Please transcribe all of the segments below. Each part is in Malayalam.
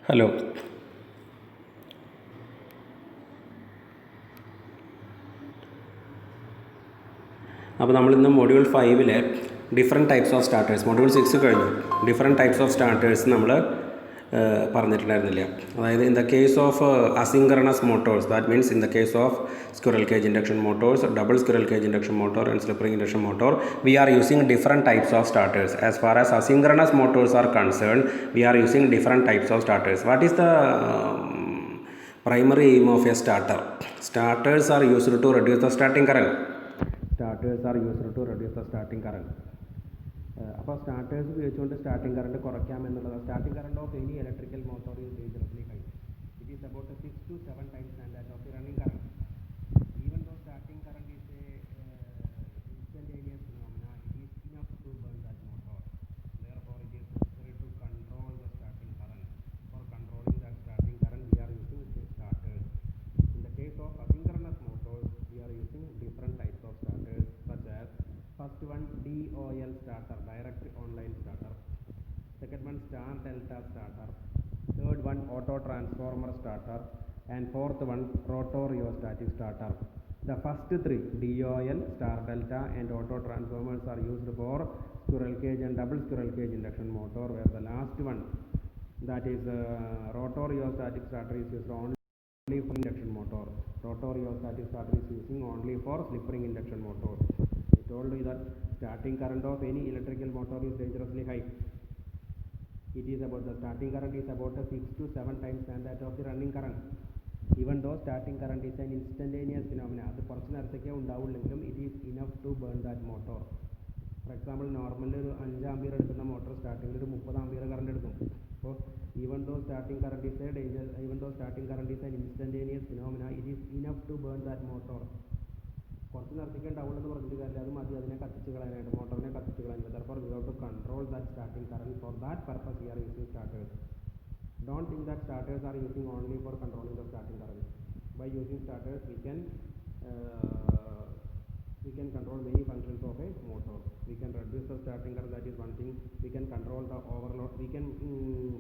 ഹലോ. അപ്പോൾ നമ്മളിന്ന് മൊഡ്യൂൾ 5-ലെ different types of starters, module 6 കഴിഞ്ഞു. ഡിഫറെൻറ്റ് ടൈപ്സ് ഓഫ് സ്റ്റാർട്ടേഴ്സ് നമ്മൾ പറഞ്ഞിട്ടുണ്ടായിരുന്നില്ല. അതായത് in the case of asynchronous motors, that means in the case of squirrel cage induction motors, double squirrel cage induction motor and slip ring induction motor, we are using different types of starters. As far as asynchronous motors are concerned, we are using different types of starters. What is the primary aim of a starter? Starters are used to reduce the starting current. Starters are used to reduce the starting current. അപ്പോൾ സ്റ്റാർട്ടേഴ്സ് ഉപയോഗിച്ചുകൊണ്ട് സ്റ്റാർട്ടിംഗ് കറണ്ട് കുറയ്ക്കാം എന്നുള്ളത്. Starting current of any electrical motor is dangerously high. It is about 6 to 7 times than that of the running current. Even though starting current is a instantaneous phenomena, it is enough to burn that motor. Therefore, it is necessary to control the starting current. For controlling that starting current, we are using starters. In the case of asynchronous motors, we are using different types of starters, such as first one D.O.L starter, direct online starter. Second one star delta starter. Third one auto transformer starter. And fourth one rotor-rheostatic starter. The first three, D.O.L, star delta and auto transformers, are used for squirrel cage and double squirrel cage induction motor, where the last one, that is rotor-rheostatic starter, is used only for induction motor. Rotor-rheostatic starter is using only for slip ring induction motor. I told you that starting current of any electrical motor is dangerously high. It is about the starting current is about 6 to 7 times than that of the running current. Even though starting current is an instantaneous phenomena, അത് കുറച്ച് നേരത്തേക്കേ ഉണ്ടാവുള്ളെങ്കിലും it is enough to burn that motor. For example, normally ഒരു 5 ആംപിയർ എടുക്കുന്ന മോട്ടോർ സ്റ്റാർട്ടിങ്ങിൽ ഒരു 30 ആംപിയർ കറണ്ട് എടുക്കും. അപ്പോൾ even though starting current is a danger, even though starting current is an instantaneous phenomena, it is enough to burn that motor. കുറച്ച് നേരത്തേക്ക് ഉണ്ടാവുള്ളൂ പറഞ്ഞിട്ട് കാര്യമില്ല, അത് മതി അതിനെ കത്തിച്ച് കളയാനായിട്ട്, മോട്ടറിനെ കത്തിച്ച് കളയാനായിട്ട്. Therefore, we have to control that starting current. For that purpose, we are using starters. Don't think that starters are using only for controlling the starting current. By using starters, we can control many functions of a motor. We can reduce the starting current, that is one thing. We can control the overload. We can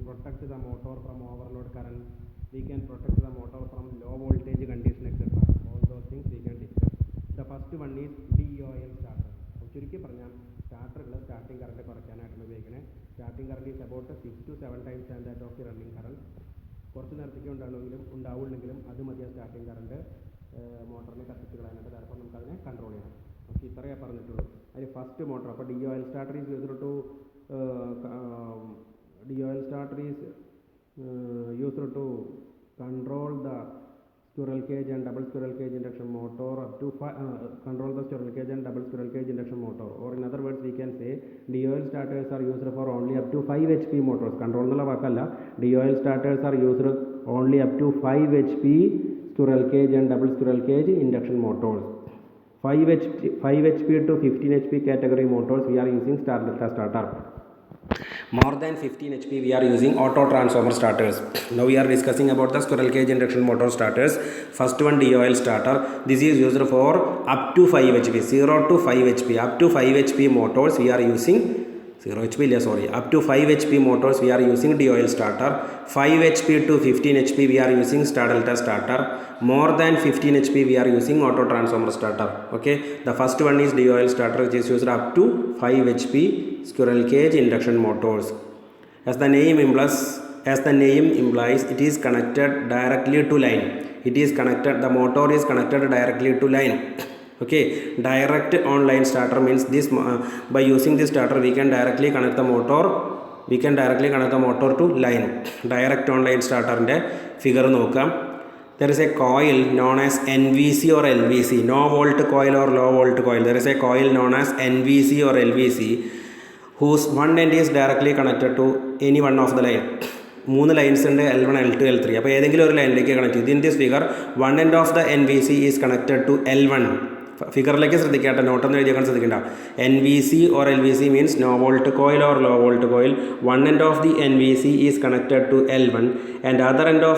protect the motor from overload current. We can protect the motor from low voltage condition, etc. All those things we can discuss. The first one is D.O.L starter. ചുരുക്കി പറഞ്ഞാൽ സ്റ്റാർട്ടറുകൾ സ്റ്റാർട്ടിംഗ് കറണ്ട് കുറയ്ക്കാനായിട്ടാണ് ഉപയോഗിക്കുന്നത്. Starting current is about 6 to 7 times than that of the running current. കുറച്ച് നേരത്തേക്ക് ഉണ്ടാവുള്ളെങ്കിലും അത് മതിയാ സ്റ്റാർട്ടിംഗ് കറണ്ട് മോട്ടറിനെ കത്തിച്ച് കളയാനായിട്ട്. ചിലപ്പോൾ നമുക്കതിനെ കൺട്രോൾ ചെയ്യണം. ഓക്കെ, ഇത്രയേ പറഞ്ഞിട്ടുള്ളൂ. അതിൽ ഫസ്റ്റ് മോട്ടർ, അപ്പോൾ D.O.L starter is used to D.O.L starter is used to control the squirrel cage and double squirrel cage induction motor up to control the squirrel cage and double squirrel cage induction motor. Or in other words, we can say D.O.L starters are used for only up to 5 HP motors. Control എന്നുള്ള വാക്കല്ല, D.O.L starters are used only up to 5 HP squirrel cage and double squirrel cage induction motors. 5 HP to 15 HP category motors, we are using star delta starter. More than 15 HP, we are using auto transformer starters. Now we are discussing about the squirrel cage induction motor starters. First one, D.O.L starter. This is used for up to 5 HP, 0 to 5 HP. Up to 5 HP motors we are using 0 HP, up to 5 HP motors we are using D.O.L starter. 5 HP to 15 HP we are using star delta starter. More than 15 HP we are using auto transformer starter. Okay, the first one is D.O.L starter, which is used up to 5 HP squirrel cage induction motors. As the name implies, it is connected directly to line. The motor is connected directly to line. Okay, direct on line starter means this by using this starter we can directly connect the motor to line. Direct on line starter inde figure നോക്കാം. There is a coil known as NVC or LVC, no volt coil or low volt coil. There is a coil known as NVC or LVC whose one end is directly connected to any one of the line. 3 lines ഉണ്ട്, L1, L2, L3. അപ്പോൾ ഏതെങ്കിലും ഒരു ലൈനിലേക്ക് കണക്ട് ചെയ്ത്. In this figure one end of the NVC is connected to L1. ഫിഗറിലേക്ക് ശ്രദ്ധിക്കാട്ടെ, നോട്ടൊന്നും എഴുതിയാൽ ശ്രദ്ധിക്കേണ്ട. NVC or LVC means no volt coil or low volt coil. One end of the NVC is connected to L1 and other end of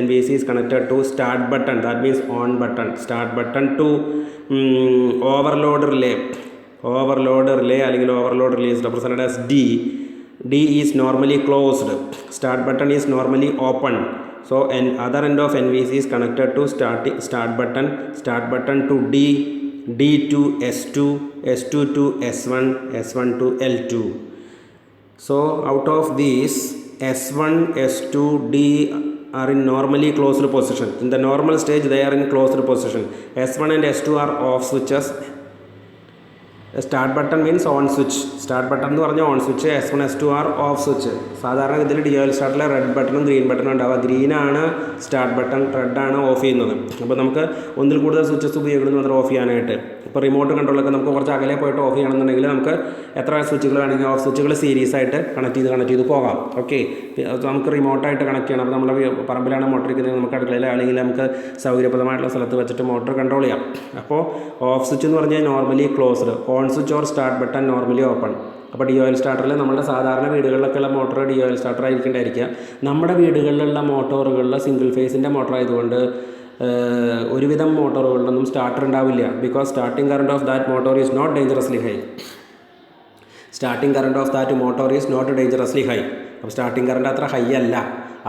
NVC is connected to start button, that means on button. Start button to overload relay അല്ലെങ്കിൽ overload relay is represented as D. D is normally closed. Start button is normally open. So other end of NVC is connected to start button to D, D to S2, S2 to S1, S1 to L2. So out of these, S1, S2, D are in normally closed position. In the normal stage they are in closed position. S1 and S2 are off switches. Start button means on switch. Start button എന്ന് പറഞ്ഞാൽ on switch. S1 S2 are off switch. സാധാരണ ഇതിൽ DOL സ്റ്റാർട്ടിലെ റെഡ് ബട്ടണും ഗ്രീൻ ബട്ടണും ഉണ്ടാവുക. ഗ്രീനാണ് സ്റ്റാർട്ട് ബട്ടൺ, റെഡാണ് ഓഫ് ചെയ്യുന്നത്. അപ്പോൾ നമുക്ക് ഒന്നിൽ കൂടുതൽ സ്വിച്ചസ് ഉപയോഗിക്കണം മാത്രം ഓഫ് ചെയ്യാനായിട്ട്. ഇപ്പോൾ റിമോട്ട് കൺട്രോളൊക്കെ നമുക്ക് കുറച്ച് അകലെ പോയിട്ട് ഓഫ് ചെയ്യണമെന്നുണ്ടെങ്കിൽ നമുക്ക് എത്ര സ്വിച്ചുകൾ വേണമെങ്കിൽ ഓഫ് സ്വിച്ചുകൾ സീരീസ് ആയിട്ട് കണക്ട് ചെയ്ത് പോകാം. ഓക്കെ, നമുക്ക് റിമോട്ടായിട്ട് കണക്ട് ചെയ്യണം. അപ്പോൾ നമ്മുടെ പറമ്പിലാണ് മോട്ടർ ഇരിക്കുന്നത്, നമുക്ക് അടുക്കളയിൽ അല്ലെങ്കിൽ നമുക്ക് സൗകര്യപ്രദമായിട്ടുള്ള സ്ഥലത്ത് വെച്ചിട്ട് മോട്ടർ കൺട്രോൾ ചെയ്യാം. അപ്പോൾ ഓഫ് സ്വിച്ച് എന്ന് പറഞ്ഞാൽ normally closed, on switch or start button normally open. അപ്പോൾ DOL സ്റ്റാർട്ടറിൽ നമ്മുടെ സാധാരണ വീടുകളിലൊക്കെയുള്ള മോട്ടോർ DOL സ്റ്റാർട്ടർ ആയിരിക്കേണ്ടായിരിക്കുക. നമ്മുടെ വീടുകളിലുള്ള മോട്ടോറുകളിൽ സിംഗിൾ ഫേസിൻ്റെ മോട്ടർ ആയതുകൊണ്ട് ഒരുവിധം മോട്ടോറുകളിലൊന്നും സ്റ്റാർട്ടർ ഉണ്ടാവില്ല. Because starting current of that motor is not dangerously high. അപ്പോൾ സ്റ്റാർട്ടിംഗ് കറണ്ട് അത്ര ഹൈ അല്ല.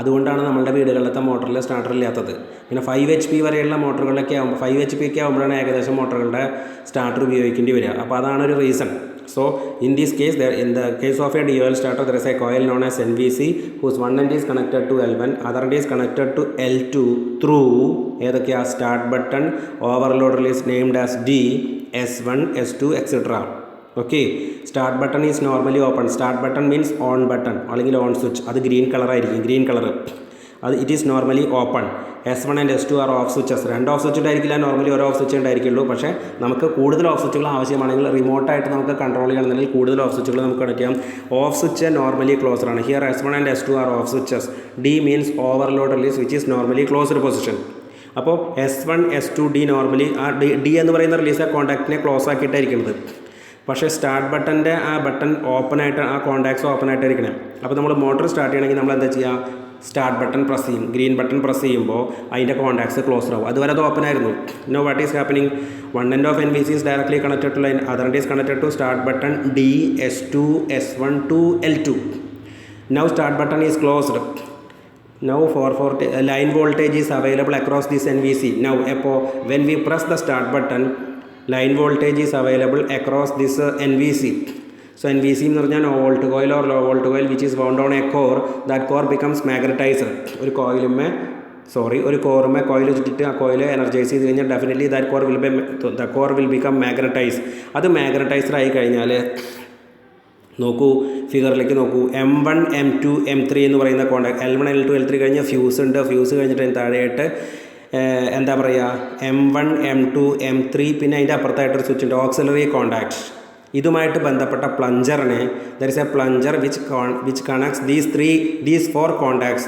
അതുകൊണ്ടാണ് നമ്മുടെ വീടുകളിലത്തെ മോട്ടറിൽ സ്റ്റാർട്ടർ ഇല്ലാത്തത്. പിന്നെ 5 HP വരെയുള്ള മോട്ടറുകളിലൊക്കെ ആകുമ്പോൾ 5 HP ഒക്കെ ആകുമ്പോഴാണ് ഏകദേശം മോട്ടറുകളുടെ സ്റ്റാർട്ടർ ഉപയോഗിക്കേണ്ടി വരിക. അപ്പോൾ അതാണ് ഒരു reason. So in this case, in the case of a DOL starter, there is a coil known as NVC whose one end is connected to L1, other end is connected to L2 through ഏതൊക്കെയാ start button, overload release named as D, S1, S2, etc. Okay, start button is normally open. Start button means on button അല്ലെങ്കിൽ on switch. അത് ഗ്രീൻ കളർ ആയിരിക്കും, ഗ്രീൻ കളർ. അത് it is normally open. S1 and S2 are off switches. 2 off switch ഉണ്ടായിരിക്കില്ല, നോർമലി ഒരു ഓഫ് സ്വിച്ച് ഉണ്ടായിരിക്കുള്ളൂ. പക്ഷേ നമുക്ക് കൂടുതൽ ഓഫ് സ്വിച്ചുകൾ ആവശ്യമാണെങ്കിൽ റിമോട്ടായിട്ട് നമുക്ക് കൺട്രോൾ ചെയ്യണമെന്നുണ്ടെങ്കിൽ കൂടുതൽ ഓഫ് സ്വിച്ചുകൾ നമുക്ക് കണക്ട് ചെയ്യാം. ഓഫ് സ്വിച്ച് നോർമലി ക്ലോസ്ഡ് ആണ്. Here S1 and S2 are off switches. D means overload release which is normally closed position. അപ്പോൾ S1, S2, D നോർമലി ആ D എന്ന് പറയുന്ന റിലീസ് കോൺടാക്റ്റിനെ ക്ലോസ് ആക്കിയിട്ടായിരിക്കുന്നത്. പക്ഷേ സ്റ്റാർട്ട് ബട്ടൻ്റെ ആ ബട്ടൺ ഓപ്പൺ ആയിട്ട്, ആ കോൺടാക്ട്സ് ഓപ്പൺ ആയിട്ടായിരിക്കണം. അപ്പോൾ നമ്മൾ മോട്ടർ സ്റ്റാർട്ട് ചെയ്യണമെങ്കിൽ നമ്മൾ എന്താ ചെയ്യുക? സ്റ്റാർട്ട് ബട്ടൺ പ്രസ് ചെയ്യും. ഗ്രീൻ ബട്ടൺ പ്രസ് ചെയ്യുമ്പോൾ അതിൻ്റെ കോൺടാക്ട്സ് ക്ലോസ് ആവും. അതുവരെ അത് ഓപ്പൺ ആയിരുന്നു. No what is happening? One end of NVC is directly connected to line, other end is connected to start button D, S2, S1 to L2. Now start button is closed. Now 440 line voltage is available across this NVC. Now when we press the start button, line voltage is available across this NVC. So NVC എന്ന് പറഞ്ഞാൽ no volt coil or low volt coil which is wound on a core. That core becomes magnetized. ഒരു കോറുമേ കോയിൽ ചുറ്റിട്ട് ആ കോയിൽ എനർജൈസ് ചെയ്ത് കഴിഞ്ഞാൽ definitely the core will become magnetize. അത് മാഗ്നറ്റൈസ്ഡ് ആയി കഴിഞ്ഞാൽ നോക്കൂ, ഫിഗറിലേക്ക് നോക്കൂ. M1, M2, M3 എന്ന് പറയുന്ന കോണ്ടാക്ട്. L1, L2, L3 കഴിഞ്ഞ ഫ്യൂസ് ഉണ്ട്. ഫ്യൂസ് കഴിഞ്ഞിട്ട് താഴെയായിട്ട് എന്താ പറയുക, M1, M2, M3, പിന്നെ അതിൻ്റെ അപ്പുറത്തായിട്ടൊരു സ്വിച്ച് ഉണ്ട്, ഓക്സിലറി കോണ്ടാക്ട്. ഇതുമായിട്ട് ബന്ധപ്പെട്ട പ്ലഞ്ചറിനെ there is a plunger which connects these 4 contacts,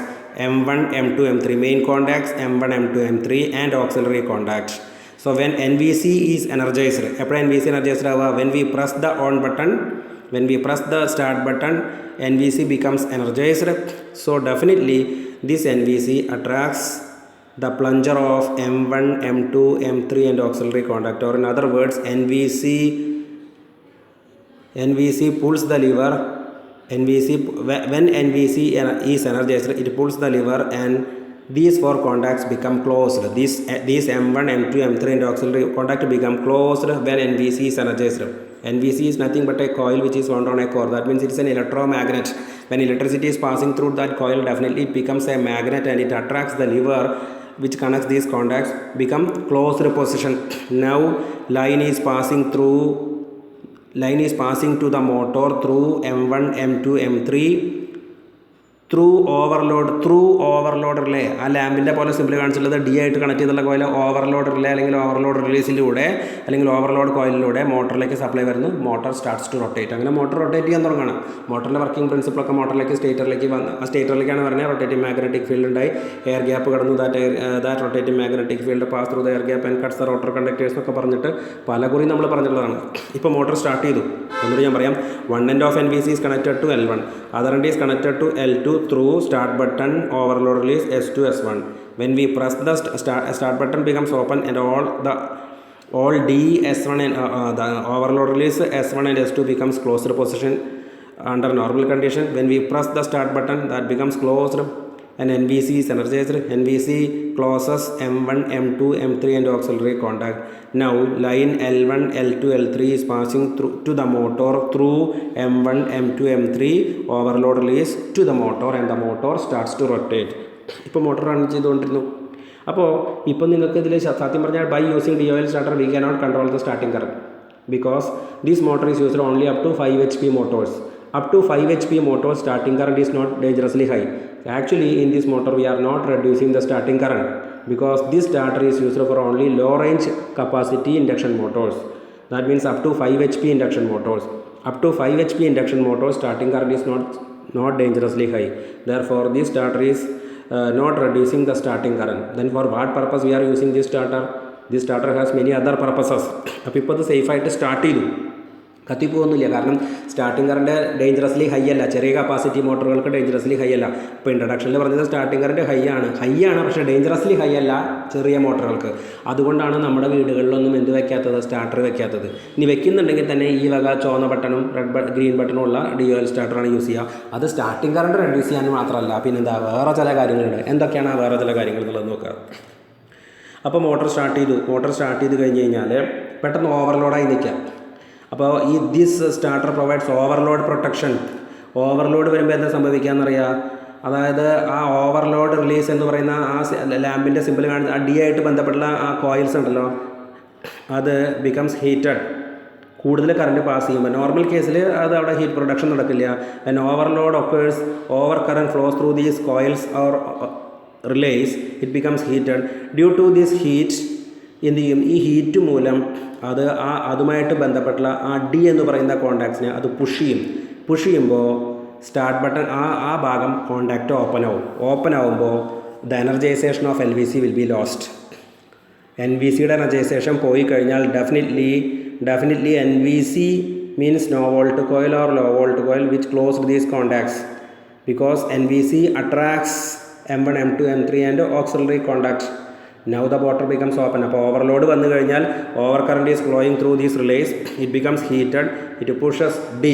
M1, M2, M3, main contacts, M1, M2, M3 and auxiliary contacts. So when NVC is energized, എപ്പോഴാണ് NVC energized ആവുക? When we press the on button, when we press the start button, NVC becomes energized. So definitely this NVC attracts the plunger of M1, M2, M3 and auxiliary contact, or in other words NVC pulls the lever. When NVC is energized, it pulls the lever and these 4 contacts become closed. These M1, M2, M3 and auxiliary contact become closed when NVC is energized. NVC is nothing but a coil which is wound on a core. That means it is an electromagnet. When electricity is passing through that coil, definitely it becomes a magnet and it attracts the lever which connects these contacts, become closed position. Now line is passing to the motor through M1, M2, M3 through overload relay. ആ ലാമ്പിൻ്റെ പോലെ സിമ്പിൾ കാണിച്ചിട്ടുള്ളത് D ആയിട്ട് കണക്ട് ചെയ്തുള്ള കോയിൽ ഓവർലോഡ് റിലേ അല്ലെങ്കിൽ ഓവർലോഡ് റിലീസിലൂടെ അല്ലെങ്കിൽ ഓവർലോഡ് കോയിലിലൂടെ മോട്ടറിലേക്ക് സപ്ലൈ വരുന്നു. Motor starts to rotate. അങ്ങനെ മോട്ടർ റൊട്ടേറ്റ് ചെയ്യാൻ തുടങ്ങണം. മോട്ടറിൻ്റെ വർക്കിംഗ് പ്രിൻസിപ്പിളൊക്കെ മോട്ടറിലേക്ക് സ്റ്റേറ്ററിലേക്കാണ് പറഞ്ഞാൽ റൊട്ടേറ്റിംഗ് മാഗ്നറ്റിക് ഫീൽഡ് ഉണ്ടായി. എയർ ഗ്യാപ്പ് കടന്നു. That rotating magnetic field pass through the air gap and cuts the rotor conductors എന്നൊക്കെ പറഞ്ഞിട്ട് പലകുറി നമ്മൾ പറഞ്ഞിട്ടുള്ളതാണ്. ഇപ്പോൾ മോട്ടർ സ്റ്റാർട്ട് ചെയ്തു. ഒന്നുകൂടി ഞാൻ പറയാം. One end of NVC is connected to L1, other end is connected to L2 through start button, overload release S2, S1. When we press the start button becomes open and all D, S1 and the overload release S1 and S2 becomes closed position. under normal condition. When we press the start button, that becomes closed and NVC is energized. NVC closes M1, M2, M3 and auxiliary contact. Now line L1, L2, L3 is passing through to the motor through M1, M2, M3. Overload release to the motor and the motor starts to rotate. ഇപ്പോൾ മോട്ടർ റൺ ചെയ്തുകൊണ്ടിരുന്നു. അപ്പോൾ ഇപ്പോൾ നിങ്ങൾക്ക് ഇതിൽ സത്യം പറഞ്ഞാൽ by using D.O.L starter we cannot control the starting current because this motor is used only up to 5 HP motors. Up to 5 HP motor starting current is not dangerously high. Actually in this motor we are not reducing the starting current because this starter is used for only low range capacity induction motors. That means up to 5 HP induction motors. Up to 5 HP induction motors starting current is not dangerously high. Therefore this starter is not reducing the starting current. Then for what purpose we are using this starter? This starter has many other purposes. അപ്പോൾ ഇപ്പോൾ ഇത് സേഫായിട്ട് സ്റ്റാർട്ട് ചെയ്തു, കത്തിപ്പോകുന്നില്ല. കാരണം സ്റ്റാർട്ടിംഗ് കറണ്ട് ഡേഞ്ചറസ്ലി ഹൈ അല്ല, ചെറിയ കപ്പാസിറ്റി മോട്ടറുകൾക്ക് ഡേഞ്ചറസ്ലി ഹൈ അല്ല. ഇപ്പോൾ ഇൻട്രഡക്ഷനിൽ പറഞ്ഞത് സ്റ്റാർട്ടിംഗ് കറണ്ട് ഹൈ ആണ് പക്ഷേ ഡേഞ്ചറസ്ലി ഹൈ അല്ല ചെറിയ മോട്ടറുകൾക്ക്. അതുകൊണ്ടാണ് നമ്മുടെ വീടുകളിലൊന്നും എന്ത് വെക്കാത്തത്, സ്റ്റാർട്ടർ വെക്കാത്തത്. ഇനി വെക്കുന്നുണ്ടെങ്കിൽ തന്നെ ഈ വക ചുവന്ന ബട്ടണും ഗ്രീൻ ബട്ടണും ഉള്ള D.O.L സ്റ്റാർട്ടറാണ് യൂസ് ചെയ്യുക. അത് സ്റ്റാർട്ടിംഗ് കറണ്ട് റെഡ്യൂസ് ചെയ്യാൻ മാത്രമല്ല, പിന്നെന്താ വേറെ ചില കാര്യങ്ങളുണ്ട്. എന്തൊക്കെയാണ് ആ വേറെ ചില കാര്യങ്ങൾ എന്നുള്ളത് നോക്കുക. അപ്പോൾ മോട്ടർ സ്റ്റാർട്ട് ചെയ്ത് കഴിഞ്ഞ് കഴിഞ്ഞാൽ പെട്ടെന്ന് ഓവർലോഡായി നിൽക്കാം. അപ്പോൾ ഈ this starter provides overload protection. Overload വരുമ്പോൾ എന്താ സംഭവിക്കാമെന്നറിയാം. അതായത് ആ ഓവർലോഡ് റിലീസ് എന്ന് പറയുന്ന ആ ലാമ്പിൻ്റെ സിമ്പിൾ കാണുന്ന ആ D ആയിട്ട് ബന്ധപ്പെട്ടുള്ള ആ കോയിൽസ് ഉണ്ടല്ലോ, അത് ബിക്കംസ് ഹീറ്റഡ്. കൂടുതൽ കറണ്ട് പാസ് ചെയ്യുമ്പോൾ നോർമൽ കേസിൽ അത് അവിടെ ഹീറ്റ് പ്രൊഡക്ഷൻ നടക്കില്ല. And overload occurs, over current flows through these coils or relays, it becomes heated. Due to this heat എന്ത് ചെയ്യും, ഈ ഹീറ്റ് മൂലം അത് അതുമായിട്ട് ബന്ധപ്പെട്ടുള്ള ആ D എന്ന് പറയുന്ന കോണ്ടാക്ട്സിനെ അത് പുഷ് ചെയ്യുമ്പോൾ സ്റ്റാർട്ട് ബട്ടൺ ആ ഭാഗം കോണ്ടാക്റ്റ് ഓപ്പൺ ആവുമ്പോൾ the energisation of LVC will be lost. NVCയുടെ എനർജൈസേഷൻ പോയി കഴിഞ്ഞാൽ definitely NVC means no volt coil or low volt coil which closed these contacts because NVC attracts M1, M2, M3 and auxiliary contact. Now the motor becomes open. അപ്പോൾ ഓവർലോഡ് വന്നു കഴിഞ്ഞാൽ over current is flowing through these relays, it becomes heated, it pushes D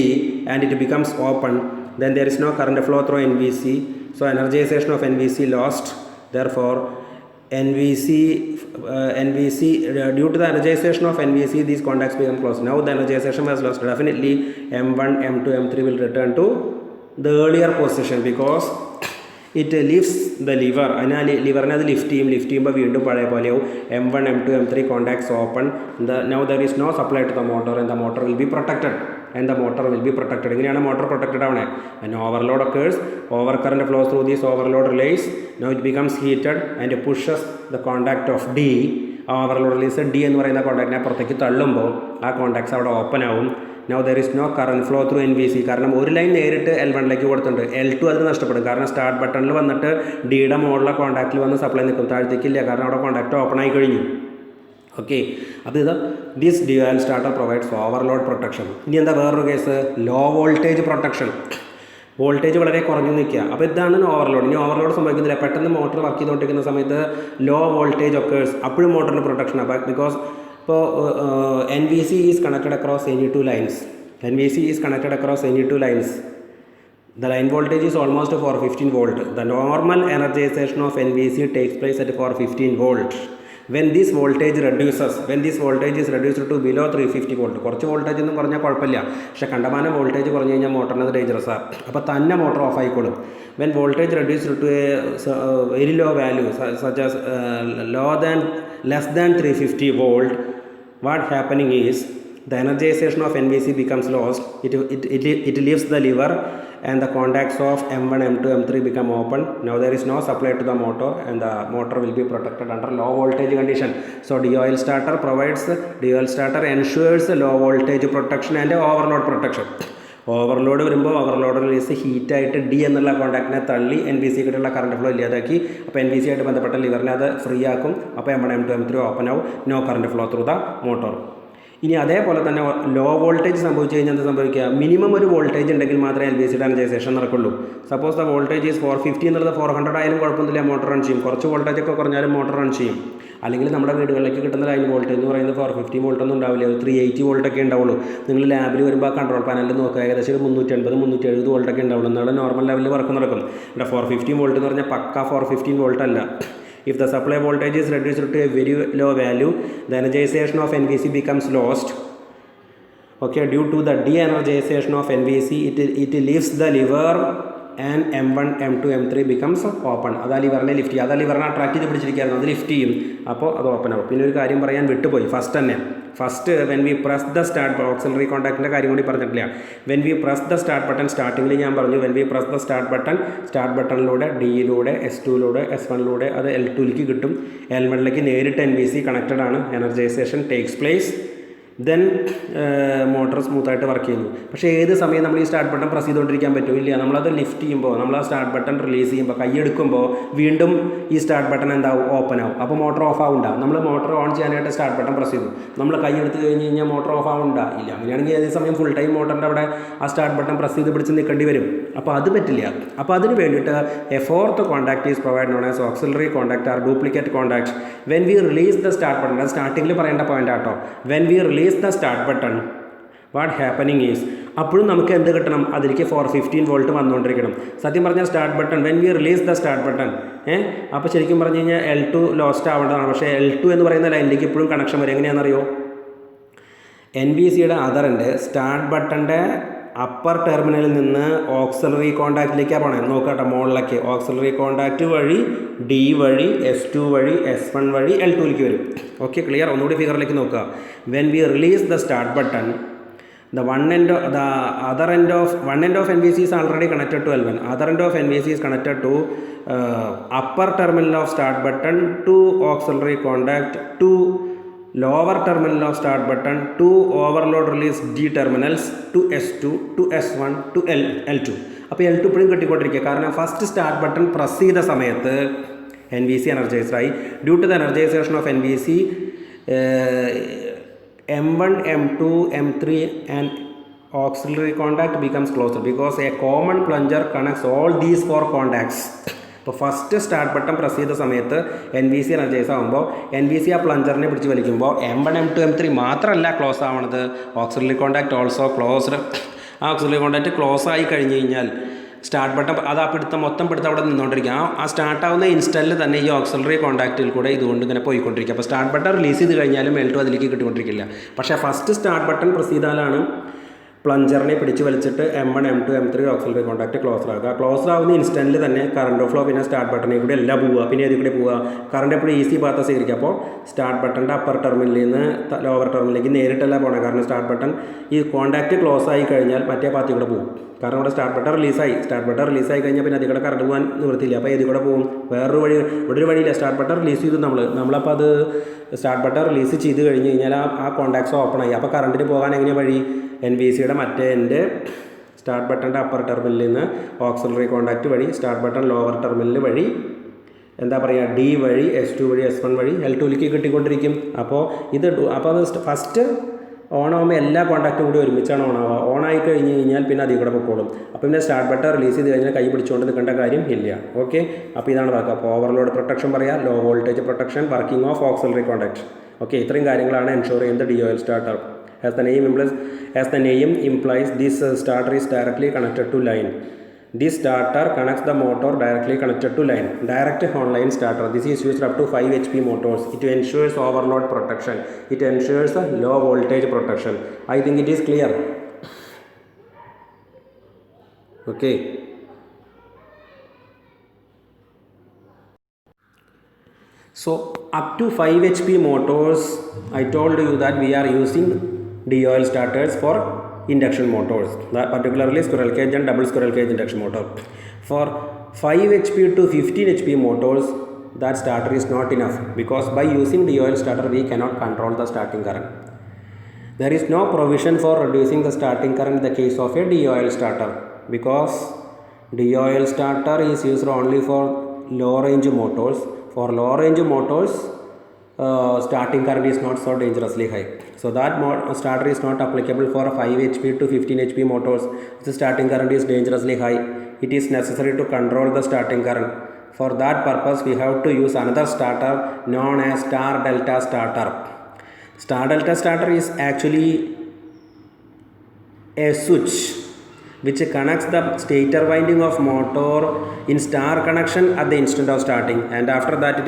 and it becomes open. Then there is no current flow through NVC, so energization of NVC lost. Therefore NVC due to the energization of NVC these contacts become closed. Now the energization was lost. Definitely M1, M2, M3 will return to the earlier position because it lifts the lever. അതിനാൽ ലിവറിനെ അത് ലിഫ്റ്റ് ചെയ്യുമ്പോൾ വീണ്ടും പഴയ പോലെയാവും. M1, M2, M3 contacts open. Now there is no supply to the motor and the motor will be protected. എങ്ങനെയാണ് മോട്ടോർ പ്രൊട്ടക്റ്റഡ് ആവണേ? and overload occurs, over current flows through this overload relays. Now it becomes heated and pushes the contact of D. Overload release D എന്ന് പറയുന്ന കോണ്ടാക്റ്റിനെ പുറത്തേക്ക് തള്ളുമ്പോൾ ആ കോണ്ടാക്ട്സ് അവിടെ ഓപ്പൺ ആവും. Now there is no current flow through NVC. കാരണം ഒരു ലൈൻ നേരിട്ട് L1ലേക്ക് കൊടുത്തിട്ടുണ്ട്, L2 അതിന് നഷ്ടപ്പെടും. കാരണം സ്റ്റാർട്ട് ബട്ടണിൽ വന്നിട്ട് Dയുടെ മുകളിലെ കോണ്ടാക്റ്റിൽ വന്ന് സപ്ലൈ നിൽക്കും, താഴത്തേക്കില്ല. കാരണം അവിടെ കോണ്ടാക്റ്റ് ഓപ്പൺ ആയി കഴിഞ്ഞു. ഓക്കെ, അപ്പോൾ this D.O.L starter provides overload protection. ഇനി എന്താ വേറൊരു case, low voltage protection. Voltage വളരെ കുറഞ്ഞു നിൽക്കുക. അപ്പോൾ ഇതാണ് ഓവർലോഡ്. ഇനി ഓവർലോഡ് സംഭവിക്കുന്നില്ല, പെട്ടെന്ന് മോട്ടർ വർക്ക് ചെയ്തുകൊണ്ടിരിക്കുന്ന സമയത്ത് ലോ വോൾട്ടേജ് ഒക്കേഴ്സ്. അപ്പോഴും മോട്ടറിന് പ്രൊട്ടക്ഷൻ ആണ്. ബിക്കോസ് ഇപ്പോൾ NVC is connected across any two lines. The line voltage is almost 415 volt. The normal energization of NVC takes place at 415 volt. When this voltage is reduced to below 350 volt, കുറച്ച് വോൾട്ടേജ് ഒന്നും കുറഞ്ഞാൽ കുഴപ്പമില്ല. പക്ഷേ കണ്ടമാനം വോൾട്ടേജ് കുറഞ്ഞു കഴിഞ്ഞാൽ മോട്ടറിന് അത് ഡേഞ്ചറസാണ്. അപ്പോൾ തന്നെ മോട്ടർ ഓഫ് ആയിക്കോളും. When voltage reduced to a very low value such as less than 350 volt, what happening is the energization of NVC becomes lost. It leaves the lever and the contacts of M1, M2, M3 become open. Now there is no supply to the motor and the motor will be protected under low voltage condition. So D.O.L starter ensures low voltage protection and overload protection. Overload വരുമ്പോൾ ഓവർലോഡ് റിലീസ് ഹീറ്റായിട്ട് D എന്നുള്ള കോണ്ടാക്റ്റിനെ തള്ളി NVC കിട്ടുള്ള കറണ്ട് ഫ്ലോ ഇല്ലാതാക്കി. അപ്പോൾ NVC ആയിട്ട് ബന്ധപ്പെട്ട ലിവറിനെ അത് ഫ്രീ ആക്കും. അപ്പോൾ M1, M2, M3 ഓപ്പൺ ആവും. No current flow through the motor. ഇനി അതേപോലെ തന്നെ ലോ വോൾട്ടേജ് സംഭവിച്ചു കഴിഞ്ഞാൽ എന്താ സംഭവിക്കുക, മിനിമം ഒരു വോൾട്ടേജ് ഉണ്ടെങ്കിൽ മാത്രമേ LVCയുടെ എനർജൈസേഷൻ നടക്കുള്ളൂ. സപ്പോസ് ദ വോൾട്ടേജ് ഈസ് 450 എന്നുള്ളത് 400 ആയാലും കുഴപ്പമൊന്നുമില്ല, മോട്ടോർ റൺ ചെയ്യും. കുറച്ച് വോൾട്ടേജ് ഒക്കെ കുറഞ്ഞാലും മോട്ടോർ റൺ ചെയ്യും. അല്ലെങ്കിൽ നമ്മുടെ വീടുകളിലേക്ക് കിട്ടുന്ന ലൈൻ വോൾട്ടേജ് എന്ന് പറയുന്നത് 450 വോൾട്ടൊന്നും ഉണ്ടാവില്ല, 380 വോൾട്ടൊക്കെ ഉണ്ടാവുള്ളൂ. നിങ്ങൾ ലാബിൽ വരുമ്പോൾ ആ കൺട്രോൾ പാനലിൽ നോക്കുക, ഏകദേശം 380-370 വോൾട്ടൊക്കെ ഉണ്ടാവുള്ളൂ. എന്നാലും നോർമൽ ലെവലിൽ വർക്ക് നടക്കും. 415 വോൾട്ട് എന്ന് പറഞ്ഞാൽ പക്ക 415 വോൾട്ട് അല്ല. If the supply voltage is reduced to a very low value, the energization of NVC becomes lost. Okay, due to the de-energization of NVC, it leaves the lever and M1, M2, M3 becomes open. അതാ ലിവറിനെ ലിഫ്റ്റ് ചെയ്യും. അതാ ലിവറിനെ അട്രാക്ട് ചെയ്ത് പിടിച്ചിരിക്കുകയായിരുന്നു, അത് ലിഫ്റ്റ് ചെയ്യും. അപ്പോൾ അത് ഓപ്പൺ ആവും. പിന്നെ ഒരു കാര്യം പറയാൻ വിട്ടുപോയി. First when we press the start auxiliary കോൺടാക്റ്റിൻ്റെ കാര്യം കൂടി പറഞ്ഞിട്ടില്ല. When we press the start button, സ്റ്റാർട്ടിങ്ങിൽ ഞാൻ പറഞ്ഞു, when we press the start ബട്ടണിലൂടെ ഡിയിലൂടെ S2-ലൂടെ S1-ലൂടെ അത് L2ലേക്ക് കിട്ടും. L1ലേക്ക് നേരിട്ട് NVC കണക്റ്റഡ് ആണ്. Energisation takes place. Then motor സ്മൂത്തായിട്ട് വർക്ക് ചെയ്യുന്നു. പക്ഷേ ഏത് സമയം നമ്മൾ ഈ സ്റ്റാർട്ട് ബട്ടൺ പ്രസ് ചെയ്തുകൊണ്ടിരിക്കാൻ പറ്റില്ല. നമ്മളത് ലിഫ്റ്റ് ചെയ്യുമ്പോൾ, നമ്മൾ ആ സ്റ്റാർട്ട് ബട്ടൺ റിലീസ് ചെയ്യുമ്പോൾ, കൈയെടുക്കുമ്പോൾ വീണ്ടും ഈ സ്റ്റാർട്ട് ബട്ടൺ എന്താവും, ഓപ്പൺ ആവും. അപ്പോൾ മോട്ടർ ഓഫ് ആവുണ്ട. നമ്മൾ മോട്ടർ ഓൺ ചെയ്യാനായിട്ട് സ്റ്റാർട്ട് ബട്ടൺ പ്രസ് ചെയ്തു, നമ്മൾ കൈയെടുത്ത് കഴിഞ്ഞ് കഴിഞ്ഞാൽ മോട്ടർ ഓഫ് ആവുണ്ട ഇല്ല. അങ്ങനെയാണെങ്കിൽ ഏത് സമയം ഫുൾ ടൈം മോട്ടറിൻ്റെ അവിടെ ആ സ്റ്റാർട്ട് ബട്ടൺ പ്രസ് ചെയ്ത് പിടിച്ച് നിൽക്കേണ്ടി വരും. അപ്പോൾ അത് പറ്റില്ല. അപ്പോൾ അതിന് വേണ്ടിയിട്ട് a fourth contact is provide known as auxiliary contact or duplicate contact. When we release the start button, അത് സ്റ്റാർട്ടിങ്ങിൽ പറയേണ്ട പോയിന്റ് ആട്ടോ. When we release the start button, what happening is, അപ്പോഴും നമുക്ക് എന്ത് കിട്ടണം, അതിലേക്ക് 415 വോൾട്ട് വന്നുകൊണ്ടിരിക്കണം. സത്യം പറഞ്ഞാൽ start button when we release the start button, അപ്പോൾ ശരിക്കും പറഞ്ഞു കഴിഞ്ഞാൽ L2 ലോസ്റ്റ് ആവേണ്ടതാണ്. പക്ഷേ L2 എന്ന് പറയുന്ന ലൈനിലേക്ക് ഇപ്പോഴും കണക്ഷൻ വരും. എങ്ങനെയാണെന്നറിയോ, NVCയുടെ അതർ എൻഡ് സ്റ്റാർട്ട് ബട്ടൻ്റെ അപ്പർ ടെർമിനലിൽ നിന്ന് ഓക്സിലറി കോൺടാക്റ്റിലേക്കാണ് പോകണേ. നോക്കട്ടെ, മുകളിലേക്ക് ഓക്സിലറി കോൺടാക്റ്റ് വഴി D വഴി S2 വഴി S1 വഴി L2ലേക്ക് വരും. Okay, clear? ഒന്നുകൂടി ഫിഗറിലേക്ക് നോക്കുക. When we release the start button, the other end of NVC is already connected to L1. Other end of NVC is connected to upper terminal of start button to auxiliary contact to lower terminal of start button to overload release D terminals to S2 to S1 to L2. അപ്പോൾ L2 ഇപ്പോഴും കിട്ടിക്കൊണ്ടിരിക്കുക. കാരണം ഫസ്റ്റ് സ്റ്റാർട്ട് ബട്ടൺ പ്രസ് ചെയ്ത സമയത്ത് NVC എനർജൈസ്ഡ് ആയി. Due to the energisation of NVC, M1, M2, M3 and auxiliary contact becomes closer because a common plunger connects all these 4 contacts. അപ്പോൾ ഫസ്റ്റ് സ്റ്റാർട്ട് ബട്ടൺ പ്രസ് ചെയ്ത സമയത്ത് NVC എനർജൈസ് ആകുമ്പോൾ NVC ആ പ്ലഞ്ചറിനെ പിടിച്ച് വലിക്കുമ്പോൾ M1, M2, M3 മാത്രമല്ല ക്ലോസ് ആവണത്, ഓക്സിലറി കോൺടാക്റ്റ് ഓൾസോ ക്ലോസ്ഡ്. ആ ഓക്സിലറി കോൺടാക്റ്റ് ക്ലോസ് ആയി കഴിഞ്ഞ് കഴിഞ്ഞാൽ സ്റ്റാർട്ട് ബട്ടൺ അത് ആ മൊത്തം പിടുത്തം അവിടെ നിന്നുകൊണ്ടിരിക്കുക. ആ സ്റ്റാർട്ടാവുന്ന ഇൻസ്റ്റൻറ്റിൽ തന്നെ ഈ ഓക്സിലറി കോൺടാക്റ്റിൽ കൂടെ ഇതുകൊണ്ട് ഇങ്ങനെ പോയിക്കൊണ്ടിരിക്കുക. അപ്പോൾ സ്റ്റാർട്ട് ബട്ടൺ റിലീസ് ചെയ്ത് കഴിഞ്ഞാലും L2 അതിലേക്ക് കിട്ടിക്കൊണ്ടിരിക്കില്ല. പക്ഷേ ഫസ്റ്റ് സ്റ്റാർട്ട് ബട്ടൺ പ്രസ് ചെയ്താലാണ് പ്ലഞ്ചറിനെ പിടിച്ച് വലിച്ചിട്ട് M1, M2, M3 auxiliary contact close ആകുക. ക്ലോസ് ആവുന്ന ഇൻസ്റ്റൻറ്റിൽ തന്നെ കറണ്ട് ഫ്ലോ പിന്നെ സ്റ്റാർട്ട് ബട്ടണിൽ കൂടെ എല്ലാം പോവുക. പിന്നെ അതിൽ കൂടെ പോവുക, കറണ്ട് എപ്പോഴും ഈസി പാത്ത് സ്വീകരിക്കുക. അപ്പോൾ സ്റ്റാർട്ട് ബട്ടൻ്റെ അപ്പർ ടെർമിനലിൽ നിന്ന് ലോവർ ടെർമിനലിലേക്ക് നേരിട്ടല്ല പോകണം. കാരണം സ്റ്റാർട്ട് ബട്ടൺ ഈ കോൺടാക്റ്റ് ക്ലോസ് ആയി കഴിഞ്ഞാൽ മറ്റേ പാത്തിൽ കൂടെ പോകും. കാരണം ഇവിടെ സ്റ്റാർട്ട് ബട്ടൺ റിലീസായി കഴിഞ്ഞാൽ പിന്നെ അതിൽ കൂടെ കറണ്ട് പോകാൻ നിവൃത്തിയില്ല. അപ്പോൾ ഇതിൽ കൂടെ പോകും. വേറൊരു വഴി, ഇവിടെ ഒരു വഴിയില്ല. സ്റ്റാർട്ട് ബട്ടൺ റിലീസ് ചെയ്തു നമ്മളപ്പോൾ അത് സ്റ്റാർട്ട് ബട്ടൺ റിലീസ് ചെയ്ത് കഴിഞ്ഞ് കഴിഞ്ഞാൽ ആ കോൺടാക്ട്സ് ഓപ്പൺ ആയി. അപ്പോൾ കറണ്ടിന് പോകാൻ എങ്ങനെ വഴി, NVCയുടെ മറ്റേ എൻ്റെ സ്റ്റാർട്ട് ബട്ടൻ്റെ അപ്പർ ടെർമിനലിൽ നിന്ന് ഓക്സിലറി കോൺടാക്റ്റ് വഴി സ്റ്റാർട്ട് ബട്ടൺ ലോവർ ടെർമിനൽ വഴി എന്താ പറയുക, D വഴി S2 വഴി S1 വഴി L2ലേക്ക് കിട്ടിക്കൊണ്ടിരിക്കും. അപ്പോൾ അത് ഫസ്റ്റ് ഓണാകുമ്പോൾ എല്ലാ കോൺടാക്റ്റും കൂടി ഒരുമിച്ചാണ് ഓണാവുക. ഓണായി കഴിഞ്ഞ് കഴിഞ്ഞാൽ പിന്നെ അതിൽ കൂടെ പൊക്കോളും. അപ്പോൾ പിന്നെ സ്റ്റാർട്ട് ബട്ടൺ റിലീസ് ചെയ്ത് കഴിഞ്ഞാൽ കൈ പിടിച്ചുകൊണ്ട് നിൽക്കേണ്ട കാര്യം ഇല്ല. ഓക്കെ, അപ്പോൾ ഇതാണ് പറയുക. അപ്പോൾ ഓവർലോഡ് പ്രൊട്ടക്ഷൻ പറയാം, low voltage protection, working of auxiliary contact. Okay, ഇത്രയും കാര്യങ്ങളാണ് എൻഷുർ ചെയ്യുന്നത് D.O.L starter. As the name implies, this starter is directly connected to line. This starter connects the motor directly connected to line. Direct online starter. This is used up to 5 HP motors. It ensures overload protection. It ensures low voltage protection. I think it is clear. Okay. So up to 5 HP motors, I told you that we are using D.O.L starters for induction motors, particularly squirrel cage and double squirrel cage induction motor. For 5 HP to 15 HP motors, that starter is not enough because by using D.O.L starter we cannot control the starting current. There is no provision for reducing the starting current in the case of a D.O.L starter because D.O.L starter is used only for low range motors. For low range motors, starting current is not so dangerously high. So that starter is not applicable for 5 HP to 15 HP motors. The starting current is dangerously high. It is necessary to control the starting current. For that purpose, we have to use another starter known as star delta starter. Star delta starter is actually a switch which connects the stator winding of motor in star connection at the instant of starting, and after that it